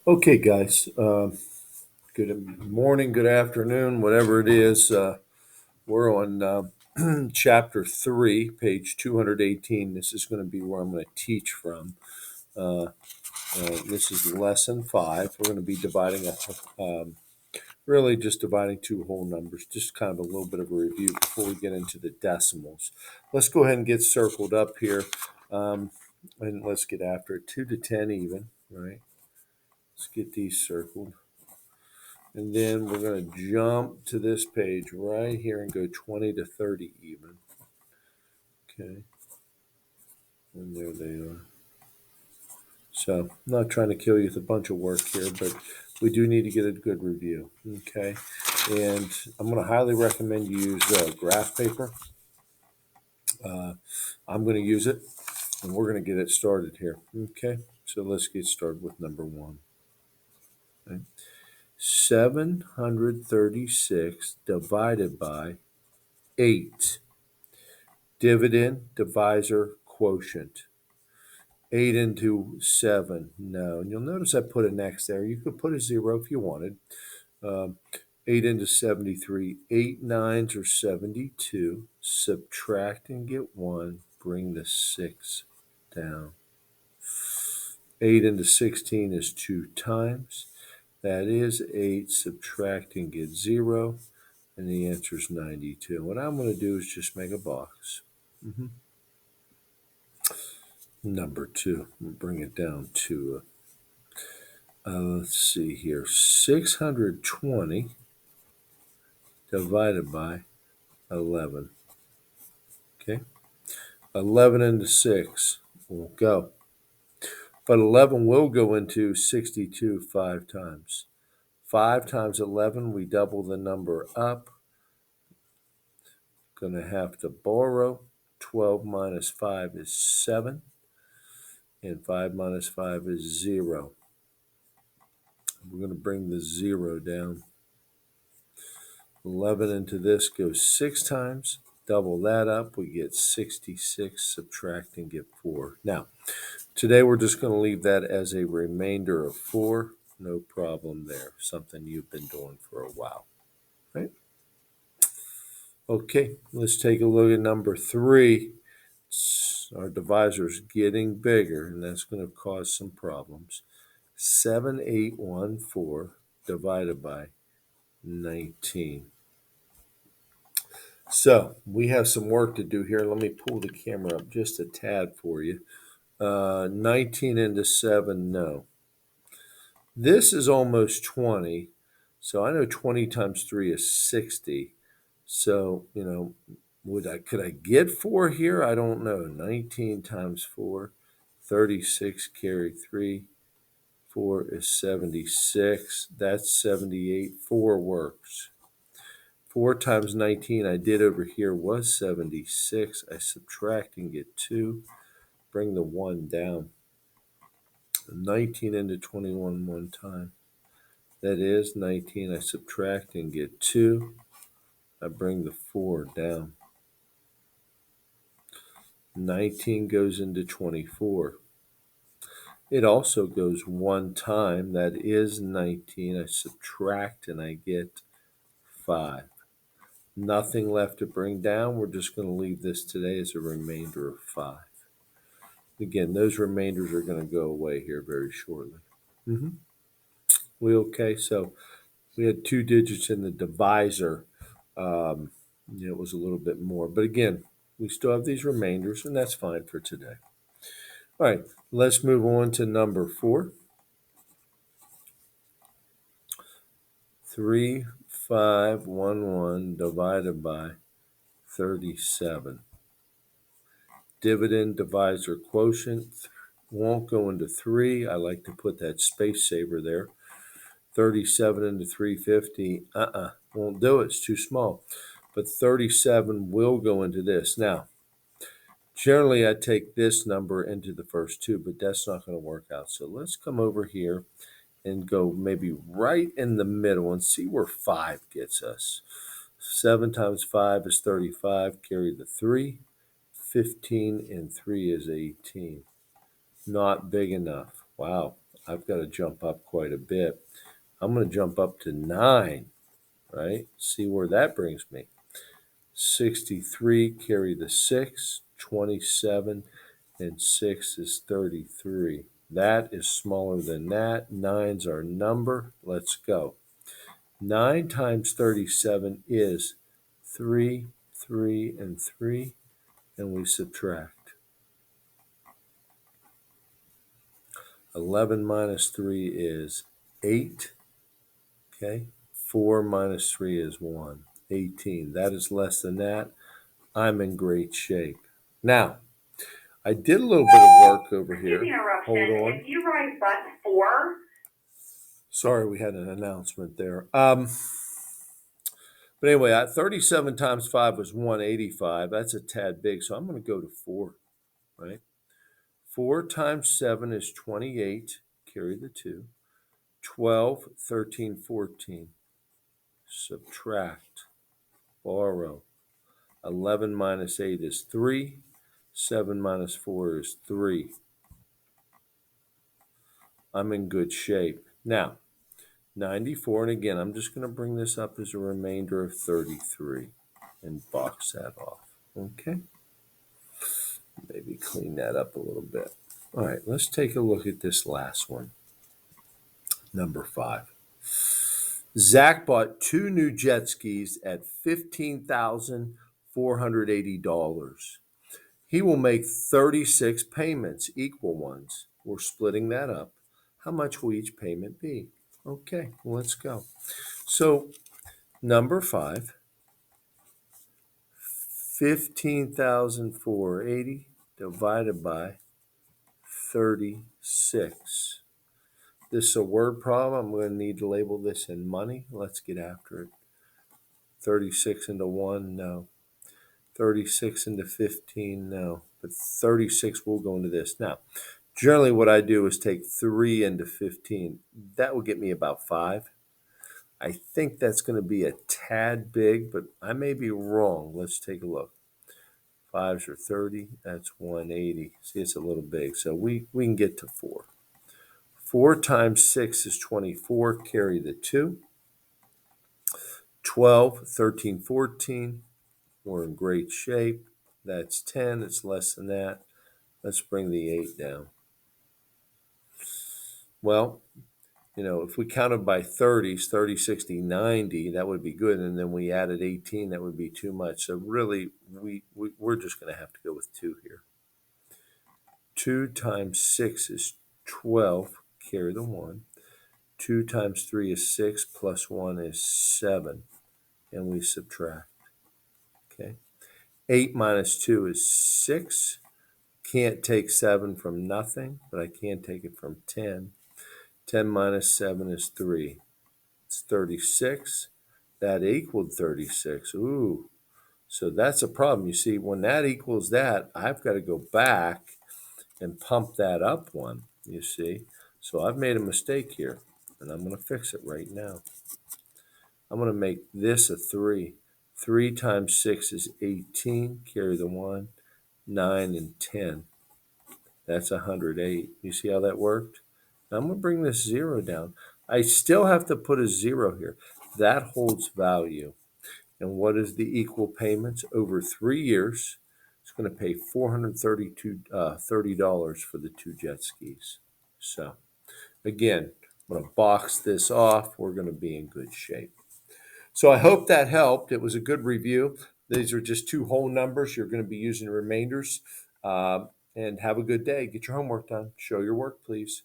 Okay, guys. Good morning, good afternoon, whatever it is. We're on chapter 3, page 218. This is going to be where I'm going to teach from. Uh, this is lesson 5. We're going to be dividing up, really just dividing two whole numbers, just kind of a little bit of a review before we get into the decimals. Let's go ahead and get circled up here, and let's get after it. 2 to 10 even, right? Let's get these circled. And then we're going to jump to this page right here and go 20 to 30 even. Okay. And there they are. So I'm not trying to kill you with a bunch of work here, but we do need to get a good review. Okay. And I'm going to highly recommend you use graph paper. I'm going to use it, and we're going to get it started here. Okay. So let's get started with number 1. Okay. 736 divided by 8. Dividend, divisor, quotient. 8 into 7, no. And you'll notice I put an X there. You could put a 0 if you wanted. 8 into 73, 8 nines are 72. Subtract and get 1, bring the 6 down. 8 into 16 is 2 times. That is 8. Subtract and get 0. And the answer is 92. What I'm going to do is just make a box. Number 2. Bring it down to, let's see here, 620 divided by 11. Okay, 11 into 6 won't go. But 11 will go into 62 5 times. 5 times 11, we double the number up. Going to have to borrow. 12 minus 5 is 7. And 5 minus 5 is 0. We're going to bring the 0 down. 11 into this goes 6 times. Double that up, we get 66. Subtract and get 4. Now, today we're just going to leave that as a remainder of 4. No problem there. Something you've been doing for a while, right? Okay, let's take a look at number 3. Our divisor's getting bigger, and that's going to cause some problems. 7814 divided by 19. So we have some work to do here. Let me pull the camera up just a tad for you. 19 into 7, no. This is almost 20. So I know 20 times 3 is 60. So, could I get 4 here? I don't know. 19 times 4, 36, carry 3. 4 is 76. That's 78. 4 works. 4 times 19 I did over here was 76. I subtract and get 2. Bring the 1 down. 19 into 21 one time. That is 19. I subtract and get 2. I bring the 4 down. 19 goes into 24. It also goes one time. That is 19. I subtract and I get 5. Nothing left to bring down. We're just going to leave this today as a remainder of 5. Again, those remainders are going to go away here very shortly. We okay? So we had 2 digits in the divisor. It was a little bit more. But again, we still have these remainders, and that's fine for today. All right, let's move on to number 4. 3511 divided by 37. Dividend, divisor, quotient won't go into 3. I like to put that space saver there. 37 into 350, won't do it. It's too small. But 37 will go into this. Now, generally I take this number into the first 2, but that's not going to work out. So let's come over here and go maybe right in the middle and see where 5 gets us. 7 times 5 is 35. Carry the 3. 15 and 3 is 18. Not big enough. Wow. I've got to jump up quite a bit. I'm going to jump up to 9, right? See where that brings me. 63, carry the 6, 27, and 6 is 33. That is smaller than that. 9's our number. Let's go. 9 times 37 is 3, 3, and 3, and we subtract. 11 minus 3 is 8, okay? 4 minus 3 is 1, 18. That is less than that. I'm in great shape. Now, I did a little bit of work over here. Hold on. If you ride bus 4. Sorry, we had an announcement there. But anyway, 37 times 5 was 185. That's a tad big, so I'm going to go to 4, right? 4 times 7 is 28. Carry the 2. 12, 13, 14. Subtract. Borrow. 11 minus 8 is 3. 7 minus 4 is 3. I'm in good shape. Now, 94, and again, I'm just going to bring this up as a remainder of 33 and box that off. Okay? Maybe clean that up a little bit. All right, let's take a look at this last one. Number 5. Zach bought 2 new jet skis at $15,480. He will make 36 payments, equal ones. We're splitting that up. How much will each payment be? Okay, let's go. So, number 5, 15,480 divided by 36. This is a word problem. I'm going to need to label this in money. Let's get after it. 36 into 1, no. 36 into 15, no. But 36 will go into this. Now, generally what I do is take 3 into 15. That will get me about 5. I think that's going to be a tad big, but I may be wrong. Let's take a look. 5s are 30. That's 180. See, it's a little big. So we can get to 4. 4 times 6 is 24. Carry the 2. 12, 13, 14. We're in great shape. That's 10. It's less than that. Let's bring the 8 down. Well, if we counted by 30s, 30, 60, 90, that would be good. And then we added 18, that would be too much. So really, we're just going to have to go with 2 here. 2 times 6 is 12. Carry the 1. 2 times 3 is 6, plus 1 is 7. And we subtract. Okay. 8 minus 2 is 6. Can't take 7 from nothing, but I can take it from 10. 10 minus 7 is 3. It's 36. That equaled 36. Ooh. So that's a problem. You see, when that equals that, I've got to go back and pump that up one, you see. So I've made a mistake here, and I'm going to fix it right now. I'm going to make this a 3. 3 times 6 is 18. Carry the 1. 9 and 10. That's 108. You see how that worked? Now I'm going to bring this 0 down. I still have to put a 0 here. That holds value. And what is the equal payments? Over 3 years, it's going to pay $430 for the 2 jet skis. So, again, I'm going to box this off. We're going to be in good shape. So I hope that helped. It was a good review. These are just 2 whole numbers. You're going to be using remainders. And have a good day. Get your homework done. Show your work, please.